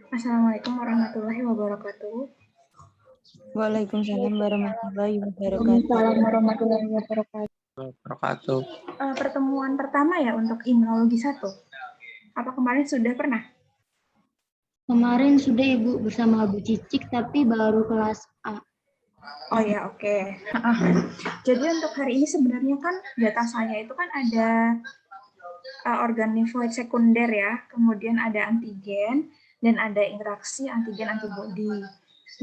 Assalamualaikum warahmatullahi wabarakatuh. Waalaikumsalam warahmatullahi wabarakatuh. Waalaikumsalam warahmatullahi wabarakatuh. Pertemuan pertama ya untuk imunologi 1. Apa kemarin sudah pernah? Kemarin sudah Ibu bersama Bu Cicik, tapi baru kelas A. Oh ya, oke. Jadi untuk hari ini sebenarnya kan data saya itu kan ada organ limfoid sekunder ya, kemudian ada antigen, dan ada interaksi antigen-antibodi.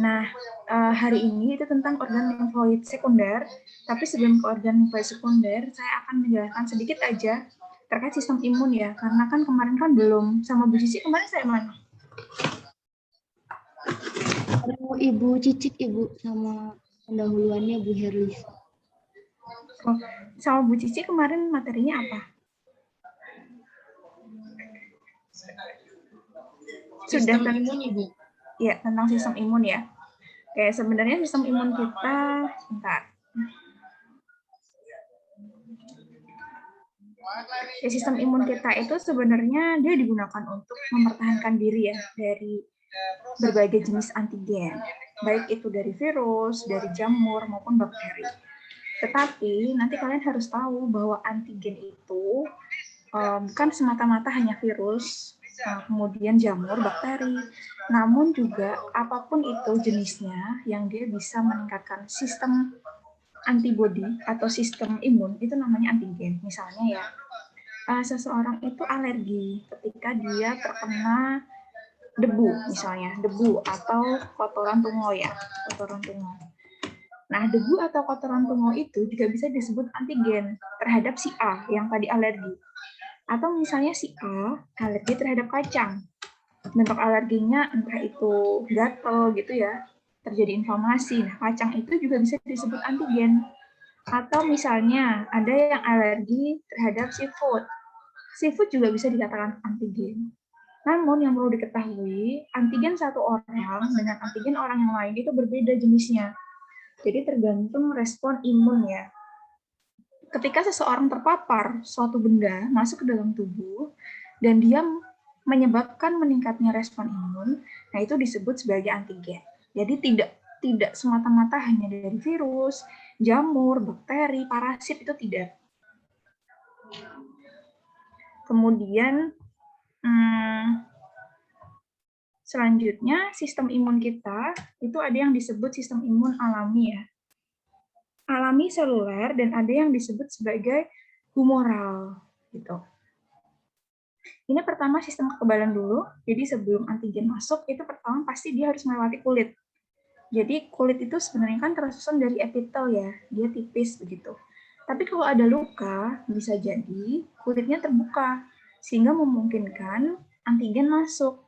Nah, hari ini itu tentang organ limfoid sekunder, tapi sebelum ke organ limfoid sekunder, saya akan menjelaskan sedikit aja terkait sistem imun ya, karena kan kemarin kan belum sama Bu Cici, kemarin saya mana? Ibu Cicik, Ibu, sama pendahuluannya Bu Herlis. Oh, sama Bu Cici kemarin materinya apa? Sudah Sistem imun, Ibu. Ya, tentang sistem imun ya. Oke, sebenarnya sistem imun kita, bentar. Ya, sistem imun kita itu sebenarnya dia digunakan untuk mempertahankan diri ya dari berbagai jenis antigen, baik itu dari virus, dari jamur maupun bakteri. Tetapi nanti kalian harus tahu bahwa antigen itu bukan semata-mata hanya virus, kemudian jamur, bakteri, namun juga apapun itu jenisnya yang dia bisa meningkatkan sistem antibodi atau sistem imun itu namanya antigen. Misalnya ya, seseorang itu alergi ketika dia terkena debu, misalnya debu atau kotoran tungau ya, kotoran tungau. Nah, debu atau kotoran tungau itu juga bisa disebut antigen terhadap si A yang tadi alergi. Atau misalnya si A alergi terhadap kacang. Bentuk alerginya entah itu gatal gitu ya, terjadi inflamasi. Nah, kacang itu juga bisa disebut antigen. Atau misalnya ada yang alergi terhadap seafood. Seafood juga bisa dikatakan antigen. Namun yang perlu diketahui, antigen satu orang dengan antigen orang yang lain itu berbeda jenisnya. Jadi tergantung respon imun ya. Ketika seseorang terpapar suatu benda masuk ke dalam tubuh dan dia menyebabkan meningkatnya respon imun, nah itu disebut sebagai antigen. Jadi tidak semata-mata hanya dari virus, jamur, bakteri, parasit itu tidak. Kemudian selanjutnya sistem imun kita itu ada yang disebut sistem imun alami ya. Alami seluler dan ada yang disebut sebagai humoral gitu. Ini pertama sistem kekebalan dulu. Jadi sebelum antigen masuk itu pertama pasti dia harus melewati kulit. Jadi kulit itu sebenarnya kan tersusun dari epitel ya, dia tipis begitu. Tapi kalau ada luka bisa jadi kulitnya terbuka sehingga memungkinkan antigen masuk.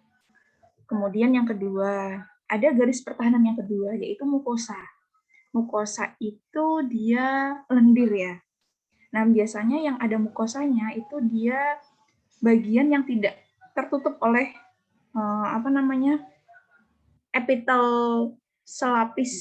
Kemudian yang kedua, ada garis pertahanan yang kedua yaitu mukosa. Mukosa itu dia lendir ya. Nah, biasanya yang ada mukosanya itu dia bagian yang tidak tertutup oleh epitel selapis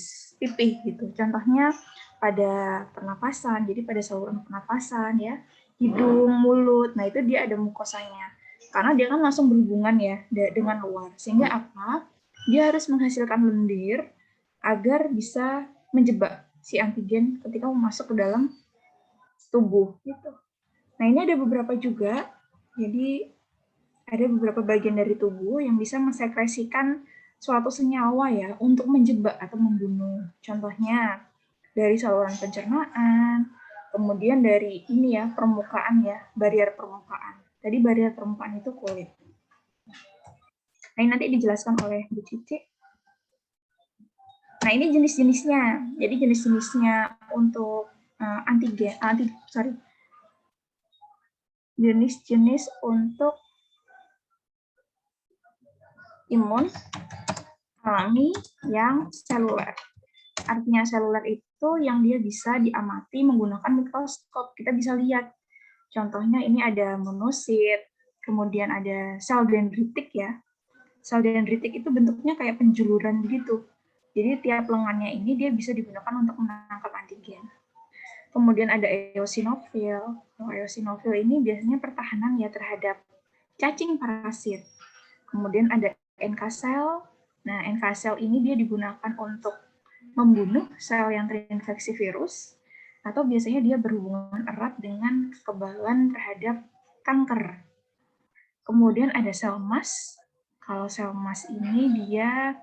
pipih gitu. Contohnya pada pernapasan, jadi pada saluran pernapasan ya, hidung, mulut. Nah, itu dia ada mukosanya. Karena dia kan langsung berhubungan ya dengan luar. Sehingga apa? Dia harus menghasilkan lendir agar bisa menjebak si antigen ketika mau masuk ke dalam tubuh gitu. Nah, ini ada beberapa juga. Jadi ada beberapa bagian dari tubuh yang bisa mensekresikan suatu senyawa ya untuk menjebak atau membunuh. Contohnya dari saluran pencernaan, kemudian dari ini ya permukaan ya, barier permukaan. Tadi barier permukaan itu kulit. Nah, ini nanti dijelaskan oleh Bu Cici. Nah, ini jenis-jenisnya. Jadi jenis-jenisnya untuk jenis-jenis untuk imun alami yang seluler. Artinya seluler itu yang dia bisa diamati menggunakan mikroskop. Kita bisa lihat. Contohnya ini ada monosit, kemudian ada sel dendritik ya. Sel dendritik itu bentuknya kayak penjuluran begitu. Jadi tiap lengannya ini dia bisa digunakan untuk menangkap antigen. Kemudian ada eosinofil. Eosinofil ini biasanya pertahanan ya terhadap cacing parasit. Kemudian ada NK cell. Nah, NK cell ini dia digunakan untuk membunuh sel yang terinfeksi virus, atau biasanya dia berhubungan erat dengan kekebalan terhadap kanker. Kemudian ada sel MAS. Kalau sel MAS ini dia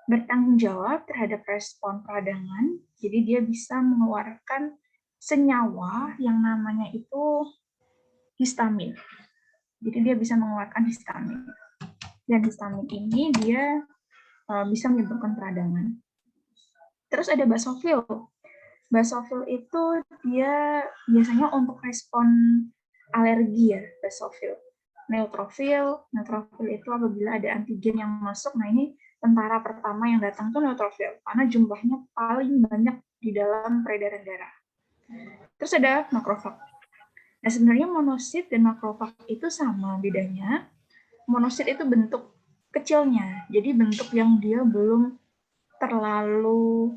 bertanggung jawab terhadap respon peradangan, jadi dia bisa mengeluarkan senyawa yang namanya itu histamin. Jadi dia bisa mengeluarkan histamin. Dan histamin ini dia bisa menyebabkan peradangan. Terus ada basofil. Basofil itu dia biasanya untuk respon alergi ya, basofil. Neutrofil itu apabila ada antigen yang masuk, nah ini tentara pertama yang datang tuh neutrofil, karena jumlahnya paling banyak di dalam peredaran darah. Terus ada makrofag. Nah sebenarnya monosit dan makrofag itu sama bedanya. Monosit itu bentuk kecilnya, jadi bentuk yang dia belum terlalu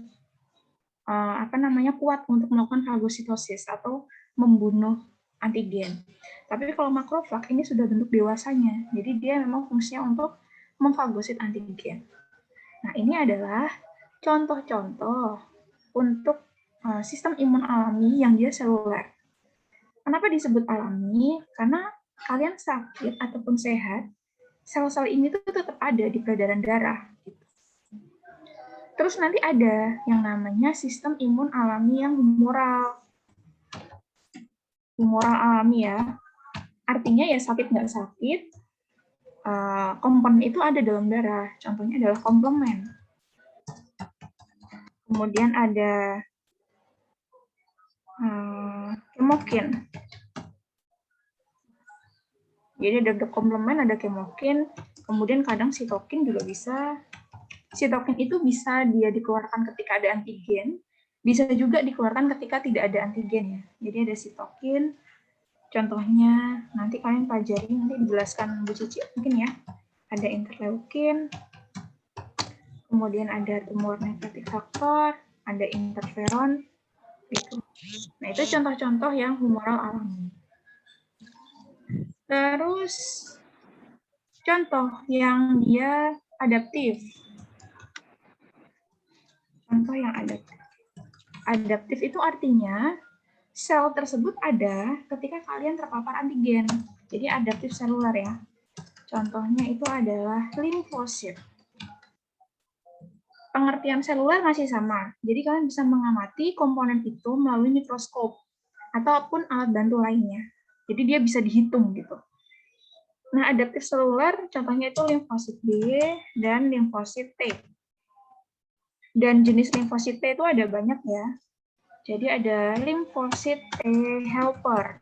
kuat untuk melakukan fagositosis atau membunuh antigen. Tapi kalau makrofag ini sudah bentuk dewasanya, jadi dia memang fungsinya untuk memfagosit antigen. Nah ini adalah contoh-contoh untuk sistem imun alami yang dia seluler. Kenapa disebut alami? Karena kalian sakit ataupun sehat, sel-sel ini tuh tetap ada di peredaran darah. Terus nanti ada yang namanya sistem imun alami yang humoral. Humoral alami ya, artinya ya sakit nggak sakit, komponen itu ada dalam darah. Contohnya adalah komplement. Kemudian ada kemokin. Jadi ada komplement, ada kemokin, kemudian kadang sitokin juga bisa. Sitokin itu bisa dia dikeluarkan ketika ada antigen, bisa juga dikeluarkan ketika tidak ada antigen ya. Jadi ada sitokin, contohnya nanti kalian pelajari, nanti dijelaskan Bu Cici mungkin ya. Ada interleukin, kemudian ada tumor necrotic factor, ada interferon, gitu. Nah itu contoh-contoh yang humoral alami. Terus contoh yang dia adaptif. Contoh yang adaptif. Adaptif itu artinya sel tersebut ada ketika kalian terpapar antigen. Jadi adaptif seluler ya. Contohnya itu adalah limfosit. Pengertian seluler masih sama. Jadi kalian bisa mengamati komponen itu melalui mikroskop ataupun alat bantu lainnya. Jadi dia bisa dihitung gitu. Nah, adaptif seluler contohnya itu limfosit B dan limfosit T. Dan jenis limfosit T itu ada banyak ya. Jadi ada limfosit T helper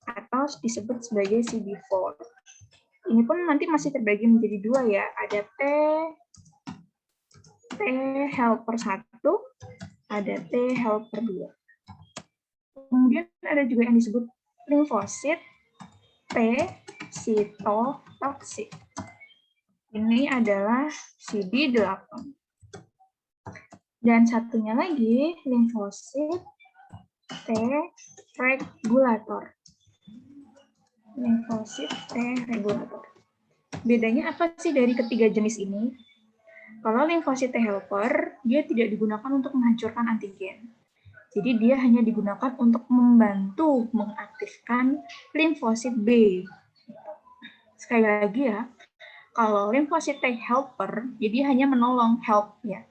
atau disebut sebagai CD4. Ini pun nanti masih terbagi menjadi dua ya. Ada T helper 1, ada T helper 2. Kemudian ada juga yang disebut limfosit T sitotoksik. Ini adalah CD8. Dan satunya lagi, limfosit T regulator. Limfosit T regulator. Bedanya apa sih dari ketiga jenis ini? Kalau limfosit T helper, dia tidak digunakan untuk menghancurkan antigen. Jadi dia hanya digunakan untuk membantu mengaktifkan limfosit B. Sekali lagi ya, kalau limfosit T helper, jadi hanya menolong help ya.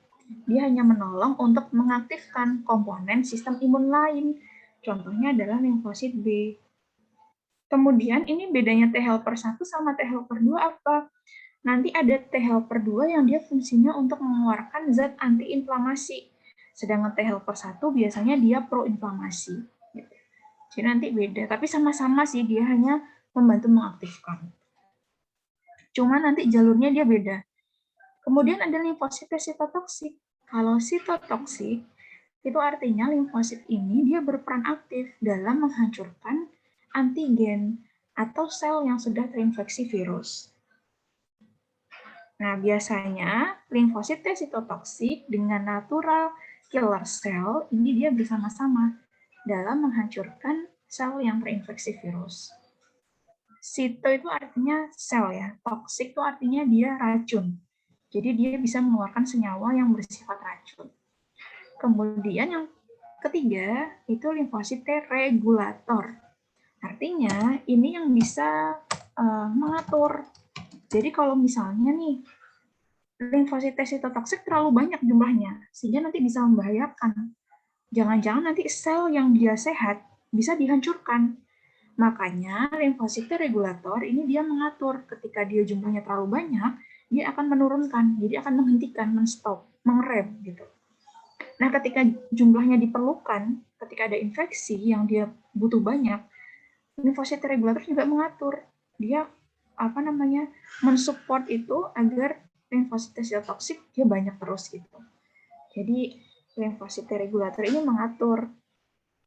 Dia hanya menolong untuk mengaktifkan komponen sistem imun lain. Contohnya adalah limfosit B. Kemudian ini bedanya T helper 1 sama T helper 2 apa? Nanti ada T helper 2 yang dia fungsinya untuk mengeluarkan zat antiinflamasi. Sedangkan T helper 1 biasanya dia proinflamasi. Jadi nanti beda, tapi sama-sama sih dia hanya membantu mengaktifkan. Cuma nanti jalurnya dia beda. Kemudian ada limfosit sitotoksik. Kalau sitotoksik, itu artinya limfosit ini dia berperan aktif dalam menghancurkan antigen atau sel yang sudah terinfeksi virus. Nah, biasanya limfosit sitotoksik dengan natural killer cell ini dia bersama-sama dalam menghancurkan sel yang terinfeksi virus. Sito itu artinya sel ya, toksik itu artinya dia racun. Jadi dia bisa mengeluarkan senyawa yang bersifat racun. Kemudian yang ketiga itu limfosit T regulator. Artinya ini yang bisa mengatur. Jadi kalau misalnya nih limfosit T sitotoksik terlalu banyak jumlahnya, sehingga nanti bisa membahayakan. Jangan-jangan nanti sel yang dia sehat bisa dihancurkan. Makanya limfosit T regulator ini dia mengatur ketika dia jumlahnya terlalu banyak, dia akan menurunkan, jadi akan menghentikan, menstop, mengerem gitu. Nah, ketika jumlahnya diperlukan, ketika ada infeksi yang dia butuh banyak, limfosit T regulator juga mengatur. Dia mensupport itu agar limfosit T sitotoksik dia banyak terus gitu. Jadi limfosit T regulator ini mengatur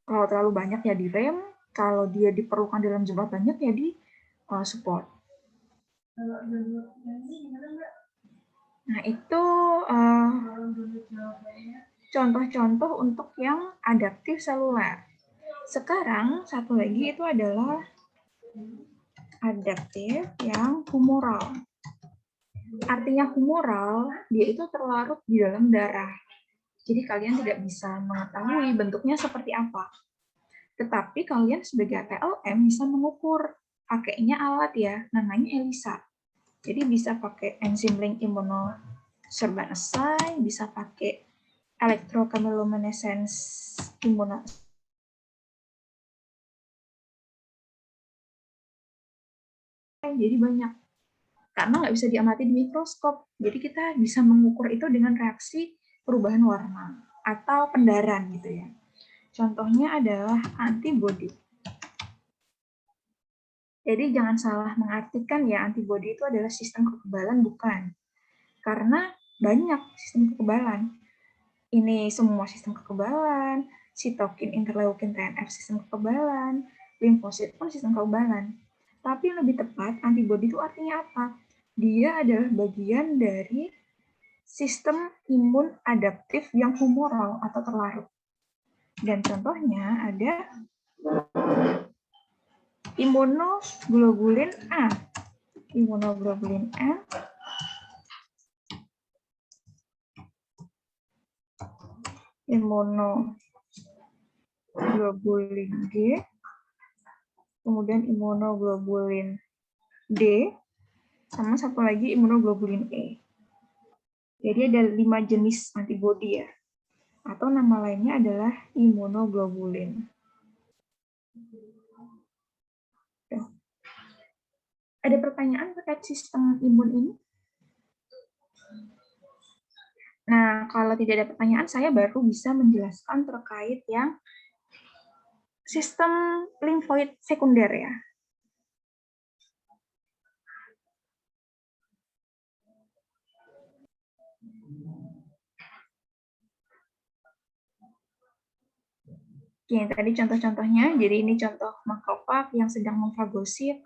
kalau terlalu banyak ya direm, kalau dia diperlukan dalam jumlah banyak ya di support. Nah, itu contoh-contoh untuk yang adaptif seluler. Sekarang satu lagi itu adalah adaptif yang humoral. Artinya humoral, dia itu terlarut di dalam darah. Jadi kalian tidak bisa mengetahui bentuknya seperti apa. Tetapi kalian sebagai PLM bisa mengukur. Pakainya alat ya, namanya ELISA. Jadi bisa pakai enzim link immunosorbent assay, bisa pakai electrochemiluminescence immunosorbent. Jadi banyak. Karena nggak bisa diamati di mikroskop. Jadi kita bisa mengukur itu dengan reaksi perubahan warna atau pendaran gitu ya. Contohnya adalah antibodi. Jadi jangan salah mengartikan ya antibodi itu adalah sistem kekebalan, bukan. Karena banyak sistem kekebalan. Ini semua sistem kekebalan, sitokin, interleukin, TNF sistem kekebalan, limfosit pun sistem kekebalan. Tapi yang lebih tepat, antibodi itu artinya apa? Dia adalah bagian dari sistem imun adaptif yang humoral atau terlarut. Dan contohnya ada imunoglobulin A. Imunoglobulin A imunoglobulin G, kemudian imunoglobulin D, sama satu lagi imunoglobulin E. Jadi ada 5 jenis antibodi ya, atau nama lainnya adalah imunoglobulin. Ada pertanyaan terkait sistem imun ini? Nah, kalau tidak ada pertanyaan, saya baru bisa menjelaskan terkait yang sistem limfoid sekunder ya. Oke, tadi contoh-contohnya, jadi ini contoh makrofag yang sedang memfagosit,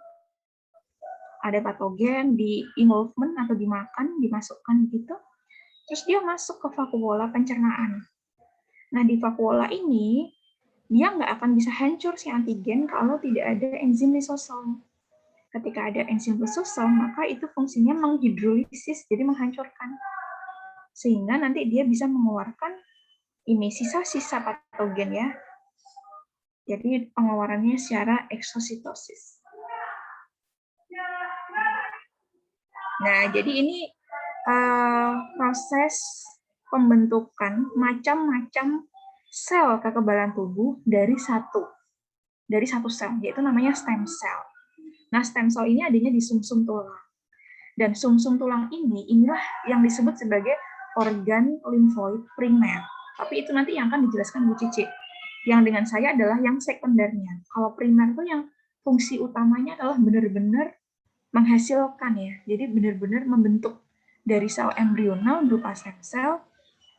ada patogen di engulfment atau dimakan, dimasukkan gitu, terus dia masuk ke vakuola pencernaan. Nah, di vakuola ini, dia nggak akan bisa hancur si antigen kalau tidak ada enzim lisosom. Ketika ada enzim lisosom, maka itu fungsinya menghidrolisis, jadi menghancurkan. Sehingga nanti dia bisa mengeluarkan ini sisa-sisa patogen ya. Jadi pengeluarannya secara eksositosis. Nah, jadi ini proses pembentukan macam-macam sel kekebalan tubuh dari satu sel, yaitu namanya stem cell. Nah, stem cell ini adanya di sumsum tulang. Dan sumsum tulang inilah yang disebut sebagai organ limfoid primer. Tapi itu nanti yang akan dijelaskan Bu Cici. Yang dengan saya adalah yang sekundernya. Kalau primer itu yang fungsi utamanya adalah benar-benar menghasilkan ya. Jadi benar-benar membentuk dari sel embrional berupa stem sel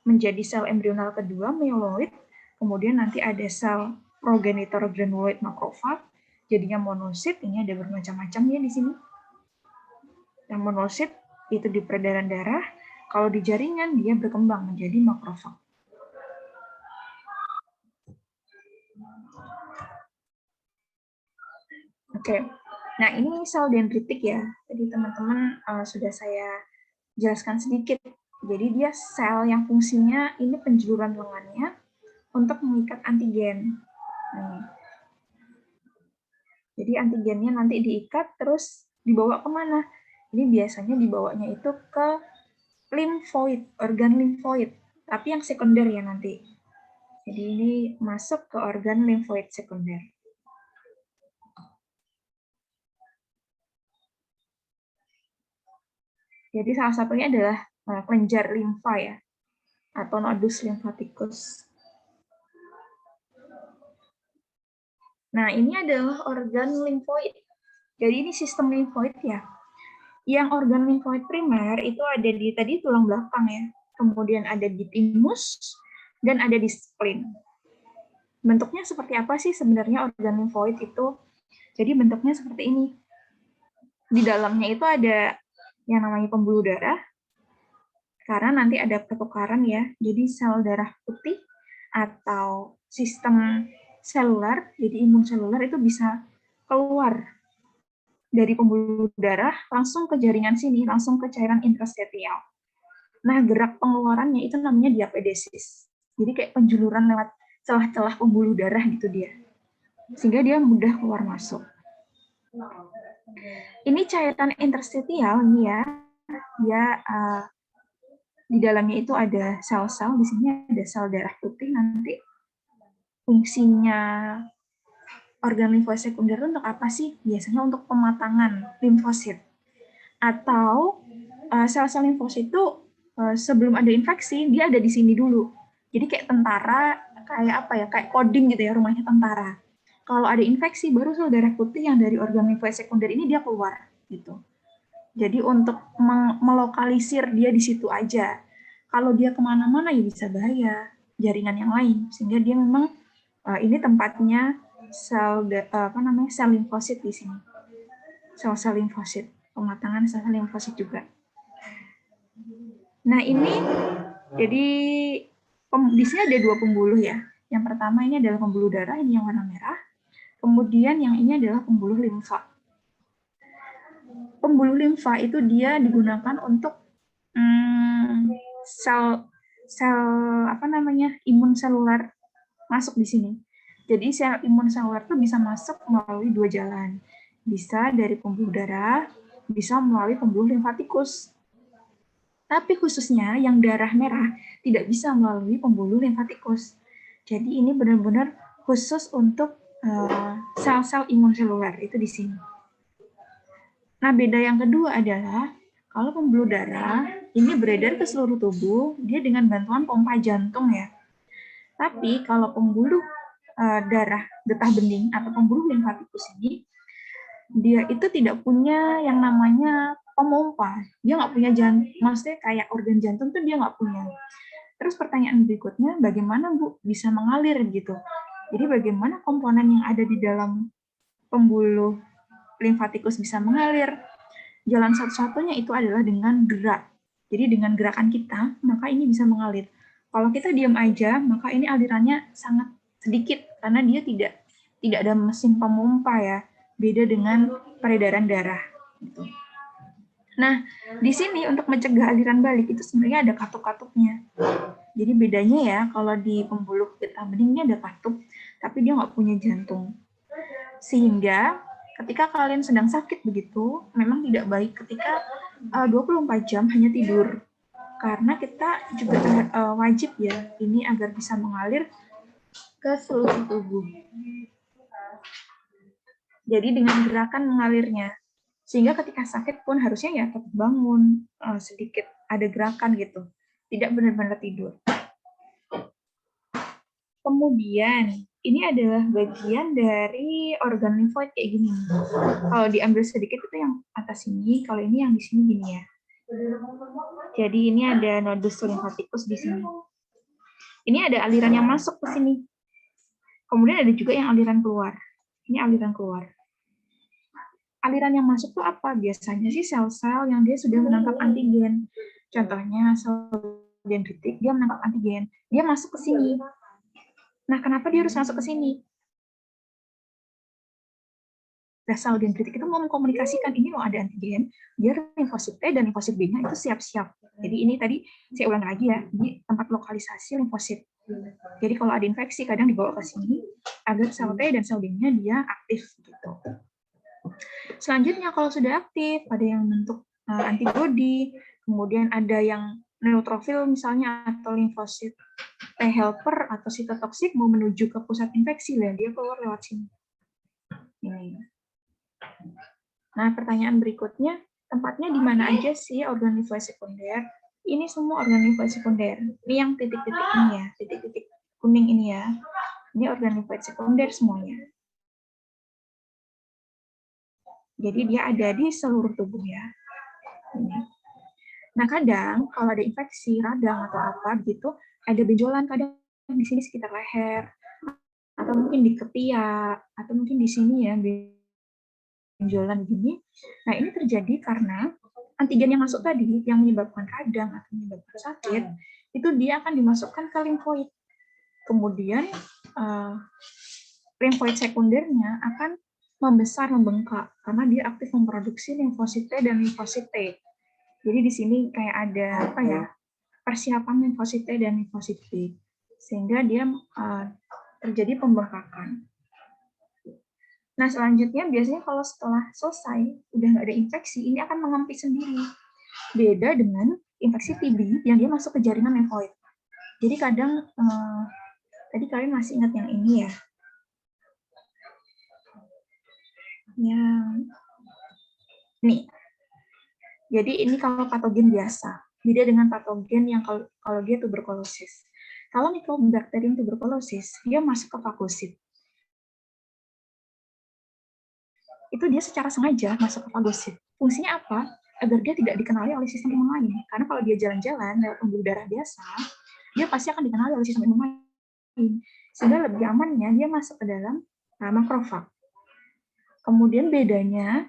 menjadi sel embrional kedua mieloid, kemudian nanti ada sel progenitor granuloid makrofag, jadinya monosit. Ini ada bermacam-macam ya di sini. Yang monosit itu di peredaran darah, kalau di jaringan dia berkembang menjadi makrofag. Oke, nah ini sel dendritik ya. Jadi teman-teman sudah saya jelaskan sedikit. Jadi dia sel yang fungsinya ini penjuluran lengannya untuk mengikat antigen. Jadi antigennya nanti diikat terus dibawa kemana? Ini biasanya dibawanya itu ke limfoid, organ limfoid, tapi yang sekunder ya nanti. Jadi ini masuk ke organ limfoid sekunder. Jadi salah satunya adalah kelenjar limfa ya, atau nodus limfaticus. Nah, ini adalah organ limfoid. Jadi ini sistem limfoid ya. Yang organ limfoid primer itu ada di tadi tulang belakang ya. Kemudian ada di timus dan ada di spleen. Bentuknya seperti apa sih sebenarnya organ limfoid itu? Jadi bentuknya seperti ini. Di dalamnya itu ada yang namanya pembuluh darah. Karena nanti ada pertukaran ya. Jadi sel darah putih atau sistem seluler, jadi imun seluler itu bisa keluar dari pembuluh darah langsung ke jaringan sini, langsung ke cairan intrastetial. Nah, gerak pengeluarannya itu namanya diapedesis. Jadi kayak penjuluran lewat celah-celah pembuluh darah gitu dia. Sehingga dia mudah keluar masuk. Ini cairan intrastetial nih ya. Dia di dalamnya itu ada sel-sel, di sini ada sel darah putih nanti. Fungsinya organ limfoid sekunder untuk apa sih? Biasanya untuk pematangan limfosit. Atau sel-sel limfosit itu sebelum ada infeksi, dia ada di sini dulu. Jadi kayak tentara, kayak apa ya, kayak kodim gitu ya, rumahnya tentara. Kalau ada infeksi, baru sel darah putih yang dari organ limfoid sekunder ini dia keluar. Gitu. Jadi untuk melokalisir dia di situ aja. Kalau dia kemana-mana ya bisa bahaya, jaringan yang lain. Sehingga dia memang ini tempatnya sel sel limfosit di sini. Sel-sel limfosit, pematangan sel limfosit juga. Nah, ini jadi di sini ada dua pembuluh ya. Yang pertama ini adalah pembuluh darah, ini yang warna merah. Kemudian yang ini adalah pembuluh limfa. Pembuluh limfa itu dia digunakan untuk sel imun seluler masuk di sini. Jadi sel imun seluler itu bisa masuk melalui dua jalan. Bisa dari pembuluh darah, bisa melalui pembuluh limfatikus. Tapi khususnya yang darah merah tidak bisa melalui pembuluh limfatikus. Jadi ini benar-benar khusus untuk sel-sel imun seluler itu di sini. Nah, beda yang kedua adalah kalau pembuluh darah ini beredar ke seluruh tubuh, dia dengan bantuan pompa jantung ya. Tapi kalau pembuluh darah getah bening atau pembuluh limfatikus ini, dia itu tidak punya yang namanya pemompa. Dia nggak punya jantung, maksudnya kayak organ jantung tuh dia nggak punya. Terus pertanyaan berikutnya, bagaimana Bu bisa mengalir gitu? Jadi bagaimana komponen yang ada di dalam pembuluh limfatikus bisa mengalir? Jalan satu-satunya itu adalah dengan gerak. Jadi dengan gerakan kita, maka ini bisa mengalir. Kalau kita diam aja, maka ini alirannya sangat sedikit karena dia tidak ada mesin pemompa ya. Beda dengan peredaran darah. Gitu. Nah, di sini untuk mencegah aliran balik itu sebenarnya ada katup-katupnya. Jadi bedanya ya, kalau di pembuluh getah beningnya ada katup, tapi dia nggak punya jantung. Sehingga ketika kalian sedang sakit begitu, memang tidak baik ketika 24 jam hanya tidur. Karena kita juga wajib ya, ini agar bisa mengalir ke seluruh tubuh. Jadi dengan gerakan mengalirnya. Sehingga ketika sakit pun harusnya ya tetap bangun, sedikit ada gerakan gitu. Tidak benar-benar tidur. Kemudian, ini adalah bagian dari organ limfoid kayak gini. Kalau diambil sedikit itu yang atas sini, kalau ini yang di sini gini ya. Jadi ini ada nodus limfatikus di sini. Ini ada aliran yang masuk ke sini. Kemudian ada juga yang aliran keluar. Ini aliran keluar. Aliran yang masuk itu apa? Biasanya sih sel-sel yang dia sudah menangkap antigen. Contohnya sel dendritik, dia menangkap antigen. Dia masuk ke sini. Nah, kenapa dia harus masuk ke sini? Sel dendritik itu mau mengkomunikasikan ini loh ada antigen, biar limfosit T dan limfosit B-nya itu siap-siap. Jadi ini tadi saya ulang lagi ya, di tempat lokalisasi limfosit. Jadi kalau ada infeksi kadang dibawa ke sini agar sel T dan sel B-nya dia aktif gitu. Selanjutnya kalau sudah aktif ada yang bentuk antibodi, kemudian ada yang neutrofil misalnya atau limfosit T helper atau sitotoksik mau menuju ke pusat infeksi dan dia keluar lewat sini. Ini. Nah, pertanyaan berikutnya, tempatnya di mana aja sih organ limfoid sekunder? Ini semua organ limfoid sekunder. Ini yang titik-titik ini ya, titik-titik kuning ini ya. Ini organ limfoid sekunder semuanya. Jadi dia ada di seluruh tubuh ya. Ini. Nah, kadang kalau ada infeksi, radang atau apa gitu, ada benjolan kadang di sini sekitar leher, atau mungkin di ketiak, atau mungkin di sini ya, benjolan gini. Nah, ini terjadi karena antigen yang masuk tadi yang menyebabkan radang atau menyebabkan sakit itu dia akan dimasukkan ke limfoid. Kemudian limfoid sekundernya akan membesar, membengkak karena dia aktif memproduksi limfosit T dan limfosit T. Jadi di sini kayak ada apa ya? Persiapan limfosit T dan limfosit B sehingga dia terjadi pembengkakan. Nah, selanjutnya biasanya kalau setelah selesai, udah nggak ada infeksi, ini akan mengempis sendiri. Beda dengan infeksi TB yang dia masuk ke jaringan limfoid. Jadi kadang, tadi kalian masih ingat yang ini ya? Yang nih. Jadi ini kalau patogen biasa. Beda dengan patogen yang kalau dia tuberkulosis. Kalau Mycobacterium tuberculosis, dia masuk ke fagosit. Itu dia secara sengaja masuk ke fagosit. Fungsinya apa? Agar dia tidak dikenali oleh sistem imun lain. Karena kalau dia jalan-jalan lewat pembuluh darah biasa, dia pasti akan dikenali oleh sistem imun lain. Sehingga lebih amannya dia masuk ke dalam makrofag. Kemudian bedanya,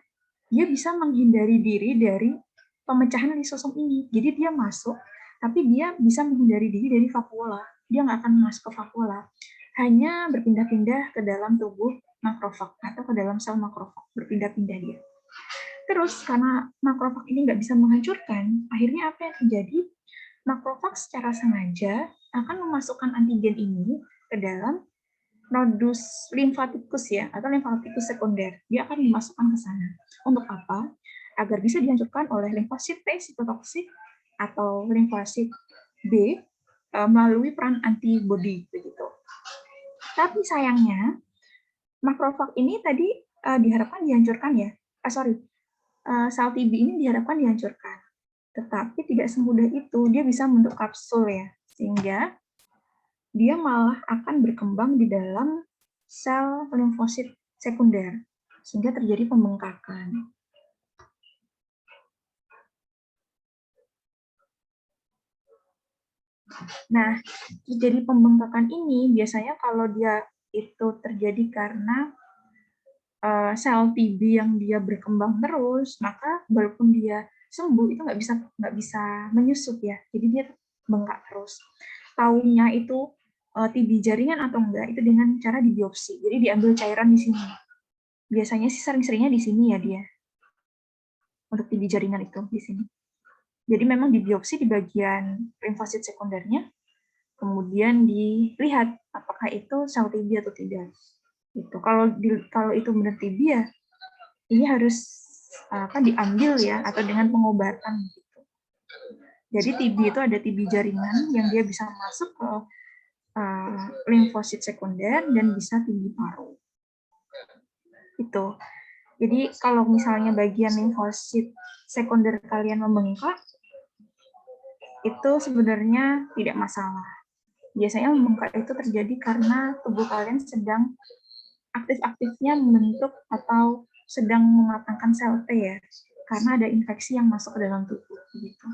dia bisa menghindari diri dari pemecahan lisosom ini. Jadi dia masuk, tapi dia bisa menghindari diri dari vakuola. Dia nggak akan masuk ke vakuola. Hanya berpindah-pindah ke dalam tubuh makrofag atau ke dalam sel makrofag, berpindah-pindah dia. Terus karena makrofag ini nggak bisa menghancurkan, akhirnya apa yang terjadi? Makrofag secara sengaja akan memasukkan antigen ini ke dalam nodus limfatikus ya, atau limfatikus sekunder. Dia akan dimasukkan ke sana. Untuk apa? Agar bisa dihancurkan oleh limfosit T sitotoksik atau limfosit B melalui peran antibodi begitu. Tapi sayangnya makrofag ini tadi diharapkan dihancurkan ya. Sel TB ini diharapkan dihancurkan. Tetapi tidak semudah itu, dia bisa membentuk kapsul ya. Sehingga dia malah akan berkembang di dalam sel limfosit sekunder. Sehingga terjadi pembengkakan. Nah, terjadi pembengkakan ini biasanya kalau dia itu terjadi karena sel TB yang dia berkembang terus, maka walaupun dia sembuh itu nggak bisa menyusup ya, jadi dia bengkak terus. Taunya itu TB jaringan atau enggak itu dengan cara dibiopsi, jadi diambil cairan di sini. Biasanya sih sering-seringnya di sini ya dia untuk TB jaringan itu di sini. Jadi memang dibiopsi di bagian limfosit sekundernya, kemudian dilihat apakah itu sel TB atau tidak. Gitu. Kalau itu benar TB ya ini harus diambil ya atau dengan pengobatan gitu. Jadi TB itu ada TB jaringan yang dia bisa masuk ke limfosit sekunder dan bisa TB paru. Itu. Jadi kalau misalnya bagian limfosit sekunder kalian membengkak itu sebenarnya tidak masalah. Biasanya membengkak itu terjadi karena tubuh kalian sedang aktif-aktifnya membentuk atau sedang mematangkan sel T ya. karena ada infeksi yang masuk ke dalam tubuh gitu.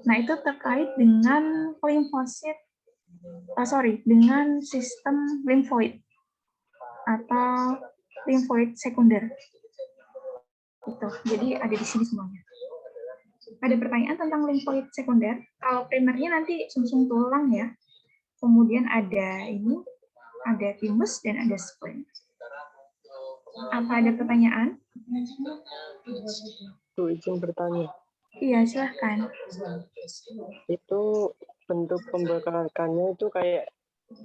Nah, itu terkait dengan limfosit, dengan sistem limfoid atau limfoid sekunder. Gitu. Jadi ada di sini semuanya. Ada pertanyaan tentang limfoid sekunder. Kalau primernya nanti sumsum tulang ya. Kemudian ada thymus dan ada spleen. Apa ada pertanyaan? Tuh, izin bertanya. Iya, silahkan. Itu bentuk pembengkakannya itu kayak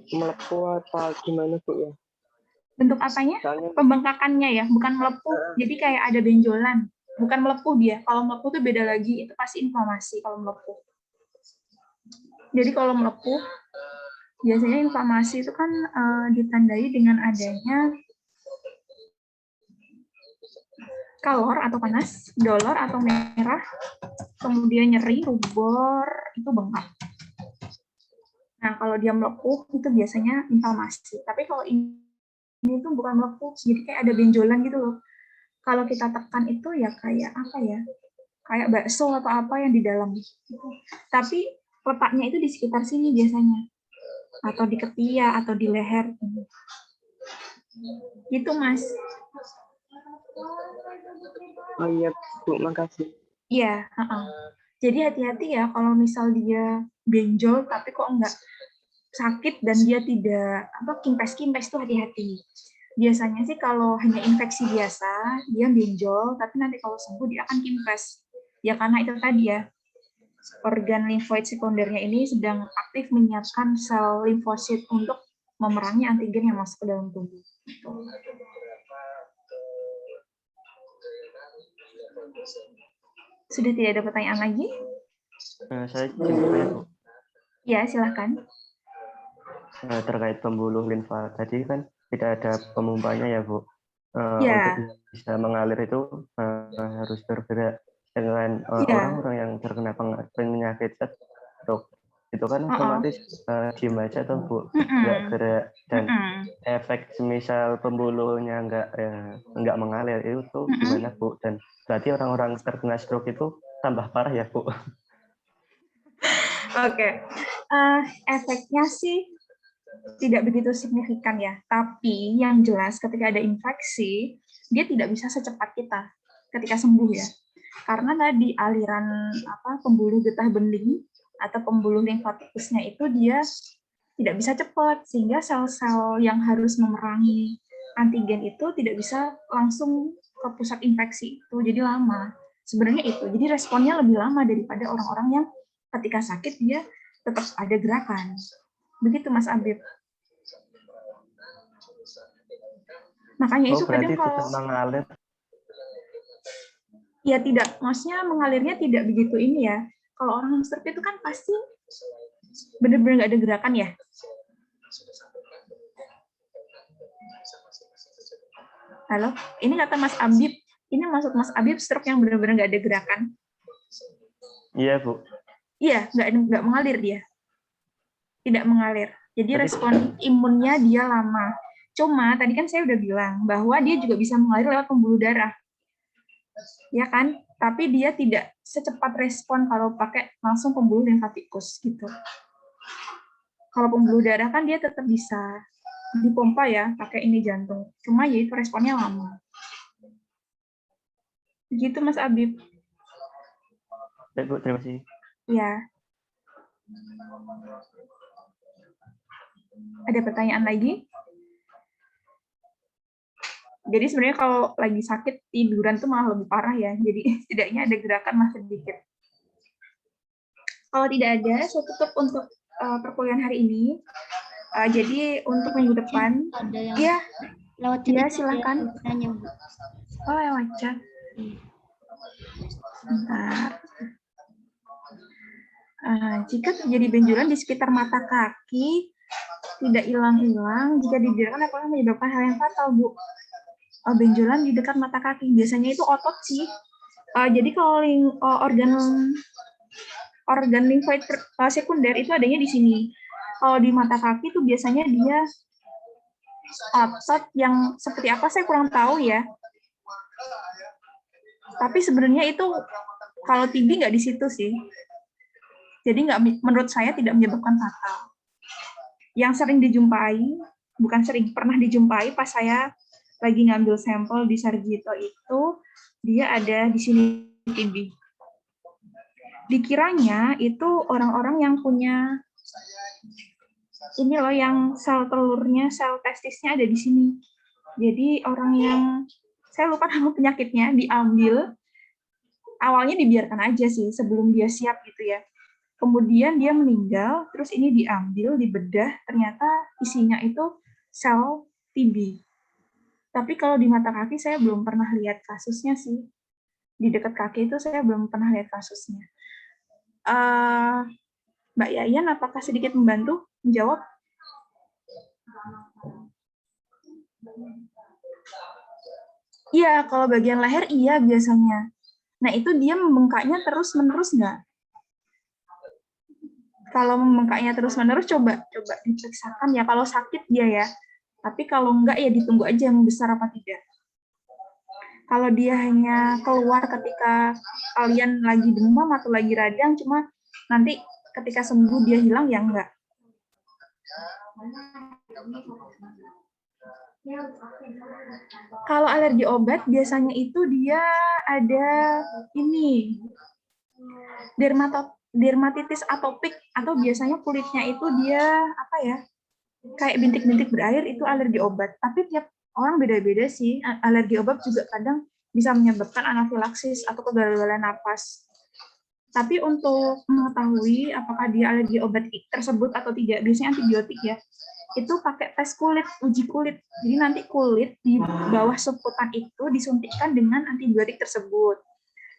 melepuh atau gimana, Bu ya? Bentuk apanya? Misalnya, Pembengkakannya ya, bukan melepuh. Jadi kayak ada benjolan. Bukan melepuh dia. Kalau melepuh itu beda lagi. Itu pasti inflamasi kalau melepuh. Jadi kalau melepuh, biasanya inflamasi itu kan ditandai dengan adanya kalor atau panas, dolor atau merah, kemudian nyeri, rubor, itu bengkak. Nah, kalau dia melepuh, itu biasanya inflamasi. Tapi kalau ini tuh bukan melepuh, jadi kayak ada benjolan gitu loh. Kalau kita tekan itu ya kayak apa ya? Kayak bakso atau apa yang di dalam. Tapi letaknya itu di sekitar sini biasanya. Atau di ketiak, atau di leher. Gitu, Mas. oh iya, Bu, makasih. Iya, jadi hati-hati ya kalau misal dia benjol tapi kok enggak sakit dan dia tidak kimpes-kimpes tuh hati-hati. Biasanya sih kalau hanya infeksi biasa dia benjol, tapi nanti kalau sembuh dia akan kimpes. Ya karena itu tadi ya, organ limfoid sekundernya ini sedang aktif menyiapkan sel limfosit untuk memerangi antigen yang masuk ke dalam tubuh. Sudah tidak ada pertanyaan lagi? Saya ingin bertanya, Bu. Ya, silahkan. Terkait pembuluh limfa tadi kan tidak ada pemumpanya ya, Bu. Ya. Untuk bisa mengalir itu harus bergerak dengan Ya. orang-orang yang terkena penyakit stroke. Itu kan otomatis diem aja tuh, Bu. Nggak gerak dan efek semisal pembuluhnya nggak mengalir itu tuh gimana, Bu? Dan berarti orang-orang terkena stroke itu tambah parah ya, Bu? Oke. Efeknya sih tidak begitu signifikan ya. Tapi yang jelas ketika ada infeksi, dia tidak bisa secepat kita ketika sembuh ya. Karena tadi aliran pembuluh getah bening atau pembuluh limfatikusnya itu dia tidak bisa cepat, sehingga sel-sel yang harus memerangi antigen itu tidak bisa langsung ke pusat infeksi itu, jadi lama. Sebenarnya itu, jadi responnya lebih lama daripada orang-orang yang ketika sakit dia tetap ada gerakan. Begitu Mas Abib. Makanya itu kadang kalau mengalir. Ya tidak, maksudnya mengalirnya tidak begitu ini ya. Kalau orang stroke itu kan pasti benar-benar nggak ada gerakan ya. Halo, ini kata Mas Abib, ini maksud Mas Abib stroke yang benar-benar nggak ada gerakan? Iya, Bu. Iya, nggak mengalir dia. Tidak mengalir. Jadi respon imunnya dia lama. Cuma tadi kan saya udah bilang bahwa dia juga bisa mengalir lewat pembuluh darah. Ya kan? Tapi dia tidak secepat respon kalau pakai langsung pembuluh limfatikus gitu. Kalau pembuluh darah kan dia tetap bisa dipompa ya, pakai ini jantung. Cuma ya itu responnya lama. Begitu Mas Abib. Baik, Bu, terima kasih. Ya. Ada pertanyaan lagi? Jadi sebenarnya kalau lagi sakit tiduran tuh malah lebih parah ya. Jadi setidaknya ada gerakan masih sedikit. Kalau tidak ada, saya tutup untuk perkuliahan hari ini. Jadi untuk minggu depan, ada yang ya, lewat chat ya itu silakan. ada yang bertanya, Bu. Oh lewat chat. Bentar. Jika terjadi benjolan di sekitar mata kaki, tidak hilang-hilang, jika dibiarkan apakah menyebabkan hal yang fatal, Bu? Benjolan di dekat mata kaki, biasanya itu otot sih. Jadi kalau organ limfoid sekunder itu adanya di sini. Kalau di mata kaki itu biasanya dia otot yang seperti apa saya kurang tahu ya. Tapi sebenarnya itu kalau TB nggak di situ sih. Jadi menurut saya tidak menyebabkan fatal. Yang sering dijumpai, bukan sering, pernah dijumpai pas saya lagi ngambil sampel di Sarjito itu, dia ada di sini TB. Dikiranya itu orang-orang yang punya ini loh, yang sel telurnya, sel testisnya ada di sini. Jadi orang yang, saya lupa nama penyakitnya, diambil, awalnya dibiarkan aja sih sebelum dia siap gitu ya. Kemudian dia meninggal, terus ini diambil, dibedah, ternyata isinya itu sel TB. Tapi kalau di mata kaki saya belum pernah lihat kasusnya sih. Di dekat kaki itu saya belum pernah lihat kasusnya. Mbak Yayan, apakah sedikit membantu menjawab? Iya, kalau bagian leher iya biasanya. Nah, itu dia membengkaknya terus-menerus nggak? Kalau membengkaknya terus-menerus, coba diperiksakan ya. Kalau sakit dia ya. Tapi kalau enggak ya ditunggu aja membesar apa tidak. Kalau dia hanya keluar ketika kalian lagi demam atau lagi radang, cuma nanti ketika sembuh dia hilang, ya enggak. Kalau alergi obat, biasanya itu dia ada ini, dermatitis atopik, atau biasanya kulitnya itu dia, apa ya, kayak bintik-bintik berair, itu alergi obat. Tapi tiap orang beda-beda sih. Alergi obat juga kadang bisa menyebabkan anafilaksis atau kegagalan napas. Tapi untuk mengetahui apakah dia alergi obat tersebut atau tidak, biasanya antibiotik ya, itu pakai tes kulit, uji kulit. Jadi nanti kulit di bawah seputan itu disuntikkan dengan antibiotik tersebut.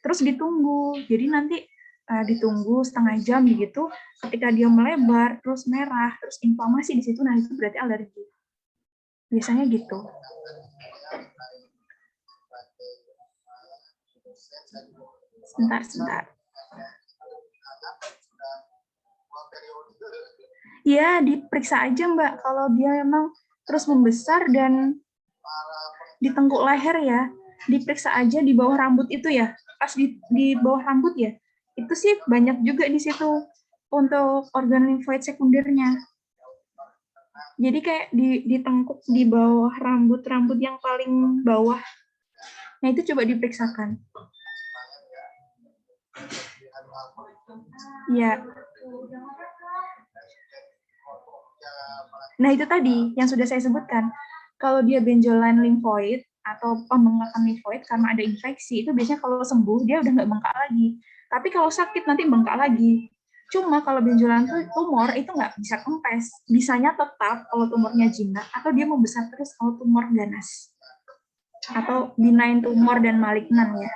Terus ditunggu. Jadi nanti ditunggu setengah jam begitu. Ketika dia melebar, terus merah, terus inflamasi di situ, nah itu berarti alergi. Biasanya gitu. Sebentar. Ya, diperiksa aja Mbak, kalau dia memang terus membesar dan di tengkuk leher ya, diperiksa aja di bawah rambut itu ya, pas di bawah rambut ya, itu sih banyak juga di situ untuk organ limfoid sekundernya. Jadi kayak di tengkuk di bawah rambut yang paling bawah, nah itu coba diperiksakan. Ya. Nah, itu tadi yang sudah saya sebutkan. Kalau dia benjolan limfoid atau pembengkakan limfoid karena ada infeksi, itu biasanya kalau sembuh, dia udah nggak bengkak lagi. Tapi kalau sakit, nanti bengkak lagi. Cuma kalau benjolan tumor, itu nggak bisa kempes. Bisanya tetap kalau tumornya jinak, atau dia membesar terus kalau tumor ganas. Atau benign tumor dan malignan ya.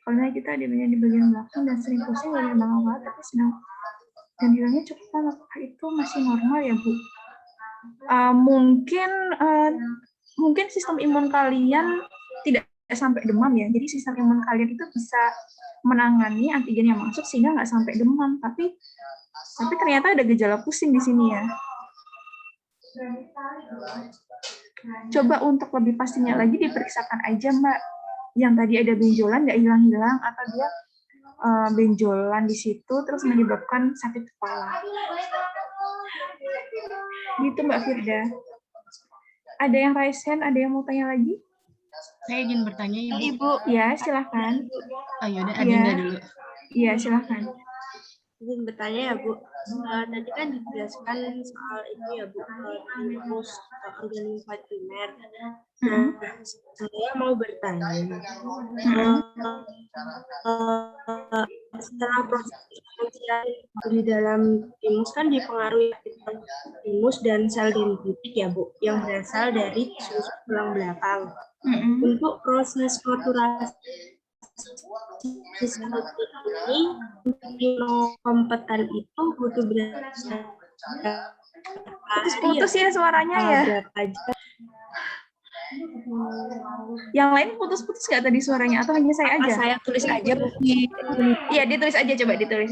Kalau kita di bagian belakang dan sering pusing, banyak banget, tapi sedang dan hilangnya cukup lama, apakah itu masih normal ya Bu? Mungkin sistem imun kalian tidak sampai demam ya, jadi sistem imun kalian itu bisa menangani antigen yang masuk sehingga nggak sampai demam, tapi ternyata ada gejala pusing di sini ya. Coba untuk lebih pastinya lagi diperiksakan aja Mbak, yang tadi ada benjolan nggak hilang-hilang, atau dia benjolan di situ terus menyebabkan sakit kepala. Gitu Mbak Firda. Ada yang raise hand, ada yang mau tanya lagi? Saya izin bertanya Ibu. Ya, silakan. Oh yaudah, Adinda dulu. Iya, silakan. Izin bertanya ya Bu. Tadi kan dijelaskan soal itu ya Bu, timus organ limfoid primer. Saya mau bertanya, setelah proses di dalam timus kan dipengaruhi timus dan sel dendritik ya Bu, yang berasal dari tisus tulang belakang. Untuk proses maturasi ini imunokompeten itu butuh berapa? Putus ya suaranya ya. Yang lain putus-putus nggak tadi suaranya, atau hanya saya aja? Saya tulis aja Bu. Iya, ditulis aja, coba ditulis.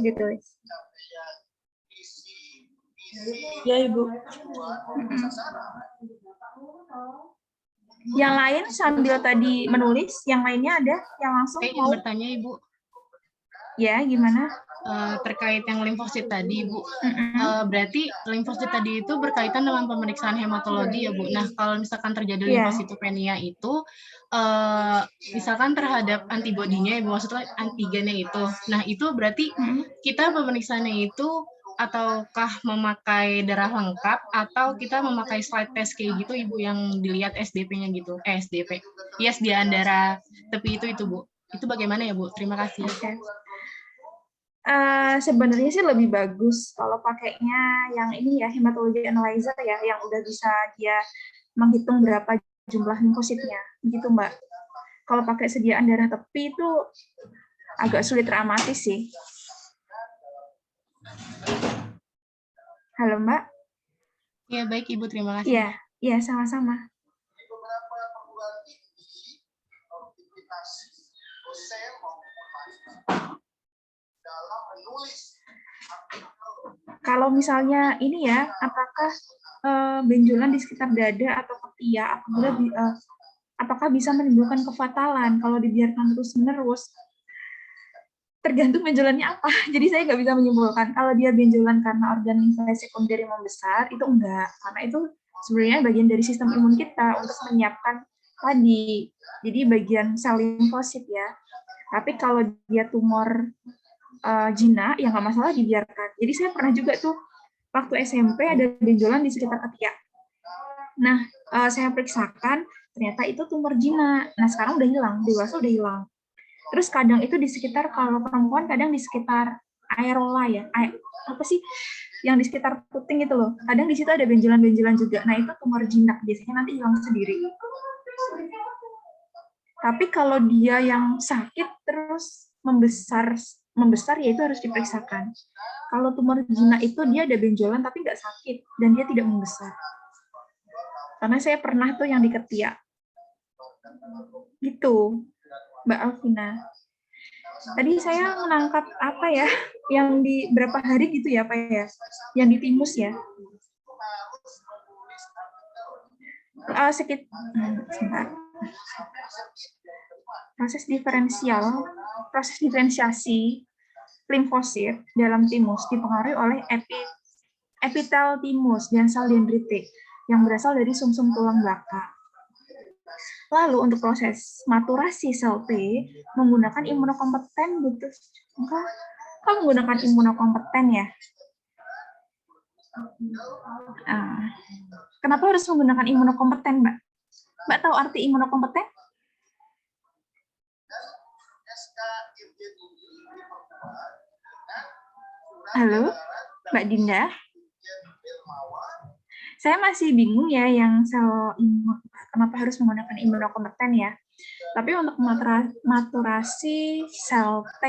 Ya Ibu. Yang lain sambil tadi menulis, yang lainnya ada yang langsung Saya mau? ingin bertanya, Ibu. Ya, gimana? Terkait yang limfosit tadi, Bu. Berarti limfosit tadi itu berkaitan dengan pemeriksaan hematologi ya, Bu. Nah, kalau misalkan terjadi limfositopenia itu, misalkan terhadap antibodinya, ya, Bu, maksudnya antigennya itu. Nah, itu berarti kita pemeriksaannya itu ataukah memakai darah lengkap atau kita memakai slide test kayak gitu, Ibu, yang dilihat SDP-nya gitu. SDP. Yes, di antara tepi itu, Bu. Itu bagaimana ya, Bu? Terima kasih. Okay. Sebenarnya sih lebih bagus kalau pakainya yang ini ya, hematology analyzer ya, yang udah bisa dia menghitung berapa jumlah limfositnya, begitu Mbak. Kalau pakai sediaan darah tepi itu agak sulit teramati sih. Halo Mbak. Ya baik Ibu, terima kasih. Iya sama-sama. Kalau misalnya ini ya, apakah benjolan di sekitar dada atau ketiak apakah bisa menimbulkan kefatalan kalau dibiarkan terus-menerus? Tergantung benjolannya apa. Jadi saya nggak bisa menyimpulkan. Kalau dia benjolan karena organ limfa sekunder yang membesar, itu enggak. Karena itu sebenarnya bagian dari sistem imun kita untuk menyiapkan tadi. Jadi bagian sel limfosit ya. Tapi kalau dia tumor jinak, ya nggak masalah dibiarkan. Jadi saya pernah juga tuh waktu SMP ada benjolan di sekitar ketiak. Nah, saya periksakan, ternyata itu tumor jinak. Nah, sekarang udah hilang, dewasa udah hilang. Terus kadang itu di sekitar, kalau perempuan kadang di sekitar areola ya, apa sih, yang di sekitar puting itu loh. Kadang di situ ada benjolan-benjolan juga. Nah, itu tumor jinak, biasanya nanti hilang sendiri. Tapi kalau dia yang sakit terus membesar ya itu harus diperiksakan. Kalau tumor jinak itu dia ada benjolan tapi nggak sakit dan dia tidak membesar. Karena saya pernah tuh yang di ketiak. Gitu, Mbak Alvina. Tadi saya menangkap apa ya, yang di berapa hari gitu ya Pak ya, yang di timus ya. Sebentar. Proses diferensiasi limfosit dalam timus dipengaruhi oleh epitel timus dan sel dendritik yang berasal dari sumsum tulang belakang. Lalu untuk proses maturasi sel T menggunakan imunokompeten gitu. Kan menggunakan imunokompeten ya? Kenapa harus menggunakan imunokompeten, Mbak? Mbak tahu arti imunokompeten? Halo, Mbak Dinda? Saya masih bingung ya yang kenapa harus menggunakan imunokompeten ya. Tapi untuk maturasi sel T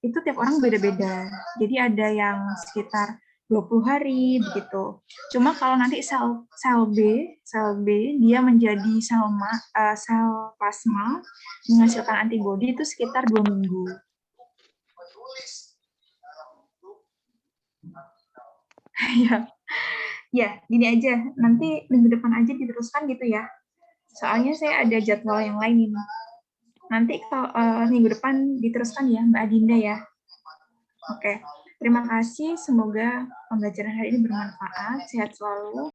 itu tiap orang beda-beda. Jadi ada yang sekitar 20 hari begitu. Cuma kalau nanti sel B dia menjadi sel plasma menghasilkan antibodi itu sekitar 2 minggu. Ya, gini aja. Nanti minggu depan aja diteruskan gitu ya. Soalnya saya ada jadwal yang lain ini. Nanti kalau minggu depan diteruskan ya, Mbak Adinda ya. Oke. Terima kasih. Semoga pembelajaran hari ini bermanfaat. Sehat selalu.